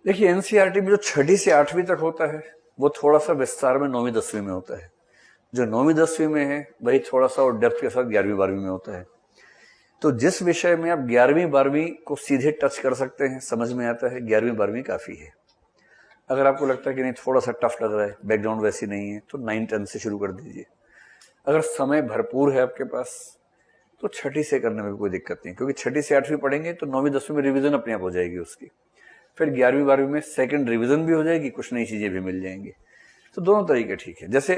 देखिए एनसीईआरटी में जो 6ठी से 8वीं तक होता है वो थोड़ा सा विस्तार में 9वीं 10वीं में होता है। जो 9वीं 10वीं में है वही थोड़ा सा और डेप्थ के साथ 11वीं 12वीं में होता है। तो जिस विषय में आप 11वीं 12वीं को सीधे टच कर सकते हैं, समझ में आता है, 11वीं 12वीं काफी है। अगर आपको लगता है कि नहीं थोड़ा सा टफ लग रहा है, बैकग्राउंड वैसी नहीं है, तो 9 10 से शुरू कर दीजिए। अगर समय भरपूर है आपके पास तो 6ठी से करने में भी कोई दिक्कत नहीं, क्योंकि 6ठी से 8वीं पढ़ेंगे तो 9वीं 10वीं में रिवीजन अपने आप हो जाएगी उसकी। फिर 11वीं 12वीं में सेकंड रिवीजन भी हो जाएगी, कुछ नई चीजें भी मिल जाएंगी। तो दोनों तरीके ठीक है। जैसे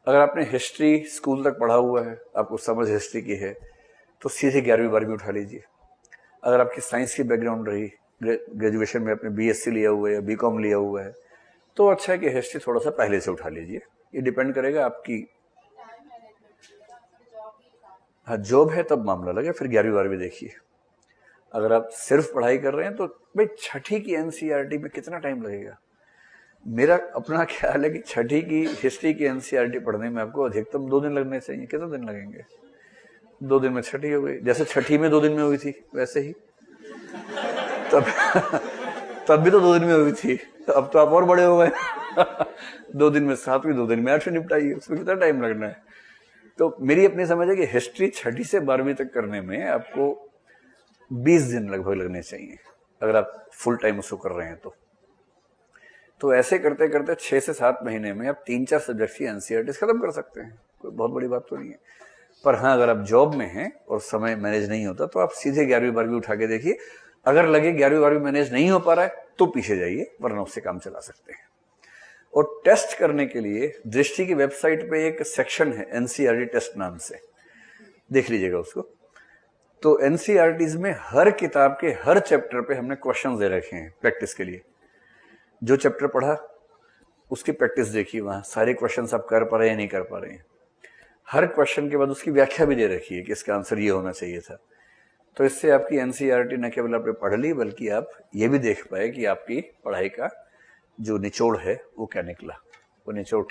अगर आपने हिस्ट्री स्कूल तक पढ़ा हुआ है, आपको समझ हिस्ट्री की है, तो सीधे 11वीं 12वीं उठा लीजिए। अगर आपकी साइंस की बैकग्राउंड रही, ग्रेजुएशन में आपने बीएससी लिया हुआ है या बीकॉम लिया हुआ है, तो अच्छा है कि हिस्ट्री थोड़ा सा पहले से उठा लीजिए। ये डिपेंड करेगा आपकी, हाँ जॉब है तब मामला लगे, फिर 11वीं 12वीं देखिए। अगर आप सिर्फ पढ़ाई कर रहे हैं तो भाई 6ठी की एनसीईआरटी में कितना टाइम लगेगा? मेरा अपना ख्याल है कि 6ठी की हिस्ट्री की एनसीईआरटी पढ़ने में आपको अधिकतम 2 दिन लगने चाहिए। कितने दिन लगेंगे? 2 दिन में 6ठी हो गई। जैसे 6ठी में 2 दिन में हुई थी वैसे ही तब तब भी तो 2 दिन में हुई थी, अब तो आप और बड़े हो गए 2 दिन में 7वीं, 2 दिन में 8वीं निपटाइए, उसमें कितना टाइम लगना है? तो मेरी अपनी समझ है कि हिस्ट्री 6ठी से 12वीं तक करने में आपको 20 दिन लगभग लगने चाहिए, अगर आप फुल टाइम उसको कर रहे हैं तो ऐसे करते करते 6 से 7 महीने में आप 3-4 सब्जेक्ट की एनसीईआरटी खत्म कर सकते हैं। कोई बहुत बड़ी बात तो नहीं है। पर हाँ, अगर आप जॉब में हैं और समय मैनेज नहीं होता तो आप सीधे 11वीं 12वीं उठा के देखिए। अगर लगे 11वीं 12वीं मैनेज नहीं हो पा रहा है तो पीछे जाइए, वरना उससे काम चला सकते हैं। और टेस्ट करने के लिए दृष्टि की वेबसाइट पे एक सेक्शन है एनसीईआरटी टेस्ट नाम से, देख लीजिएगा उसको। तो एनसीईआरटीज में हर किताब के हर चैप्टर पे हमने क्वेश्चंस दे रखे हैं प्रैक्टिस के लिए। जो चैप्टर पढ़ा उसकी प्रैक्टिस देखिए, वहां सारे क्वेश्चंस आप कर पा रहे हैं या नहीं कर पा रहे हैं। हर क्वेश्चन के बाद उसकी व्याख्या भी दे रखी है कि इसका आंसर ये होना चाहिए था। तो इससे आपकी एनसीईआरटी न केवल आपने पढ़ ली, बल्कि आप ये भी देख पाए कि आपकी पढ़ाई का जो निचोड़ है वो क्या निकला, वो निचोड़